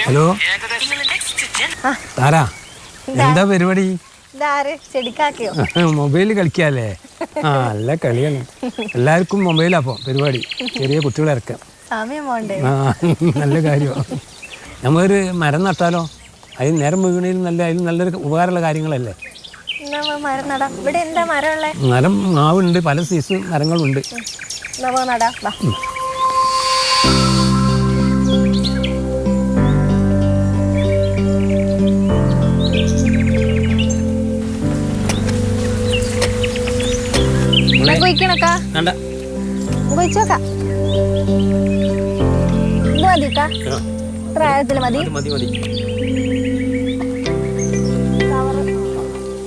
Hello Tara, എന്താ പരിപാടി? Mobile കളിക്കാല്ലേ? ആ, നല്ല കളിയാണ്. എല്ലാവർക്കും മൊബൈലാപ്പോ പരിപാടി. ചെറിയ കുട്ടികളെ ഇറക്കാം. ആ, നല്ല കാര്യമാണ്. നമ്മളൊരു മരം നട്ടാലോ? അതിന് നേരം വീണയിൽ നല്ലൊരു ഉപകാരമുള്ള കാര്യങ്ങളല്ലേ? മരം മാവുണ്ട്, പല സൈസ് മരങ്ങളുണ്ട്.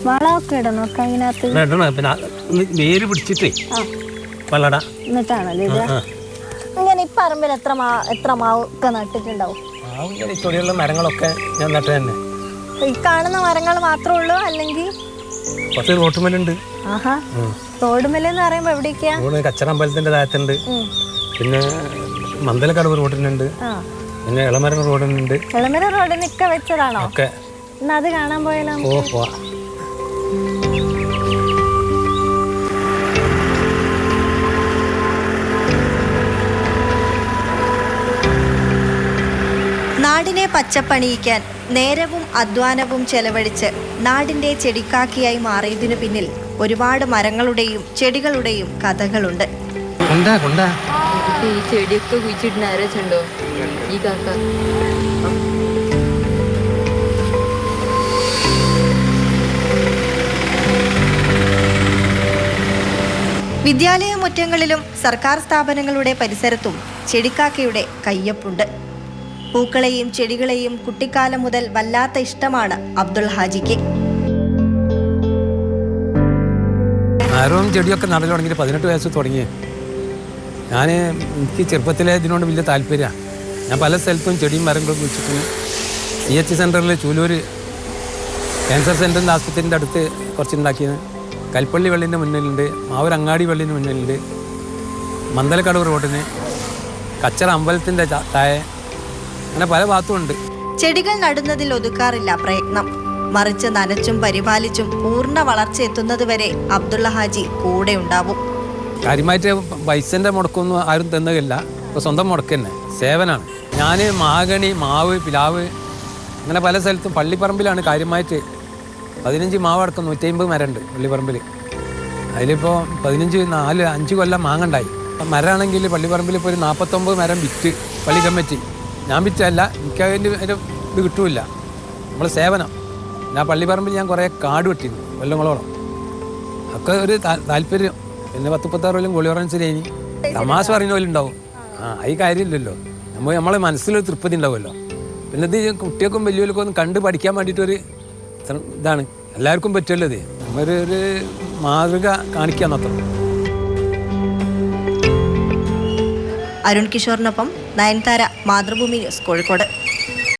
വളമൊക്കെ ഇടണം അതിനകത്ത്. വേര് പിടിച്ചിട്ടേ എന്നിട്ടാണല്ലോ ഇത്. ഇങ്ങനെ ഈ പറമ്പിൽ എത്ര മാവ് ഒക്കെ നട്ടിട്ടുണ്ടാവും? ചൊടിയുള്ള മരങ്ങളൊക്കെ ഞാൻ നട്ടു തന്നെ. ഈ കാണുന്ന മരങ്ങൾ മാത്രമേ ഉള്ളൂ അല്ലെങ്കിൽ കുറച്ച് റോട്ടുമലുണ്ട്? ആഹാ, റോഡുമലെന്ന് പറയുമ്പോ എവിടേക്കാ? കച്ചറമ്പലത്തിന്റെ താഴത്തുണ്ട്, പിന്നെ മന്ദലക്കടവ് റോഡിനുണ്ട്, പിന്നെ ഇളമരം റോഡിനുണ്ട്. ഇളമരം റോഡിനൊക്കെ വെച്ചതാണോ? ഒക്കെ. എന്നാ അത് കാണാൻ പോയാലോ? ഓ, നാടിനെ പച്ചപ്പണിയിക്കാൻ നേരവും അധ്വാനവും ചെലവഴിച്ച് നാടിന്റെ ചെടിക്കാക്കിയായി മാറിയതിനു പിന്നിൽ ഒരുപാട് മരങ്ങളുടെയും ചെടികളുടെയും കഥകളുണ്ട്. ഈ ചെടിയൊക്കെ കുഴിച്ചിട്ട് ആരച്ചുണ്ടോ ഈ കാക്ക? വിദ്യാലയ മുറ്റങ്ങളിലും സർക്കാർ സ്ഥാപനങ്ങളുടെ പരിസരത്തും ചെടിക്കാക്കയുടെ കയ്യൊപ്പുണ്ട്. പൂക്കളെയും ചെടികളെയും കുട്ടിക്കാലം മുതൽ വല്ലാത്ത ഇഷ്ടമാണ് അബ്ദുൾ ഹാജിക്ക്. മരവും ചെടിയൊക്കെ നടൽ തുടങ്ങിയിട്ട് 18 വയസ്സ് തുടങ്ങി. എനിക്ക് ചെറുപ്പത്തിലെ ഇതിനോട് വലിയ താല്പര്യമാണ്. ഞാൻ പല സ്ഥലത്തും ചെടിയും മരങ്ങളും കുഴിച്ചിട്ടുണ്ട്. CH സെൻ്ററിൽ ചൂലൂർ ക്യാൻസർ സെൻ്ററിൻ്റെ ആസ്പത്രിൻ്റെ അടുത്ത് കുറച്ചുണ്ടാക്കിയത്. കൽപ്പള്ളി വെള്ളിൻ്റെ മുന്നിലുണ്ട്, മാവൂർ അങ്ങാടി വെള്ളിന് മുന്നിലുണ്ട്, മന്ദലക്കടവ് റോഡിന്, കച്ചറ അമ്പലത്തിൻ്റെ താഴെ, അങ്ങനെ പല ഭാഗത്തും ഉണ്ട്. ചെടികൾ നടുന്നതിൽ ഒതുക്കാറില്ല പ്രയത്നം. മറിച്ച് നനച്ചും പരിപാലിച്ചും പൂർണ്ണ വളർച്ച എത്തുന്നതുവരെ അബ്ദുള്ള ഹാജി കൂടെ ഉണ്ടാവും. കാര്യമായിട്ട് പൈസൻ്റെ മുടക്കൊന്നും ആരും തന്നതില്ല. ഇപ്പോൾ സ്വന്തം മുടക്ക് തന്നെ, സേവനാണ്. ഞാൻ മാഗണി, മാവ്, പിലാവ്, അങ്ങനെ പല സ്ഥലത്തും. പള്ളിപ്പറമ്പിലാണ് കാര്യമായിട്ട് 15 മാവ് അടക്കം 150 മരമുണ്ട് പള്ളിപ്പറമ്പിൽ. അതിലിപ്പോൾ 5 കൊല്ലം മാങ്ങണ്ടായി. മരമാണെങ്കിൽ പള്ളിപ്പറമ്പിൽ ഇപ്പോൾ ഒരു 49 മരം വിറ്റ് പള്ളി കമ്മിറ്റി. ഞാൻ വിറ്റല്ല, എനിക്ക് അതിൻ്റെ ഇത് കിട്ടൂല. നമ്മൾ സേവനം. ഞാൻ പള്ളിപ്പറമ്പിൽ ഞാൻ കുറേ കാട് വെട്ടിയിരുന്നു കൊല്ലങ്ങളോളം. ഒക്കെ ഒരു താല്പര്യം. പിന്നെ 10-16 കൊല്ലം ഗോളിയോറൻസിലേനി. തമാശ പറയുന്ന പോലെ ഉണ്ടാവും. ഈ കാര്യമില്ലല്ലോ, നമ്മളെ മനസ്സിലൊരു തൃപ്തി ഉണ്ടാവുമല്ലോ. പിന്നെ ഇത് കുട്ടികൾക്കും വലിയവർക്കും ഒന്ന് കണ്ട് പഠിക്കാൻ വേണ്ടിയിട്ടൊരു ഇതാണ്. എല്ലാവർക്കും പറ്റുമല്ലോ ഇത്. നമ്മളൊരു മാതൃക കാണിക്കാൻ മാത്രം. അരുൺ കിഷോറിനൊപ്പം നയൻതാര, മാതൃഭൂമി ന്യൂസ്, കോഴിക്കോട്.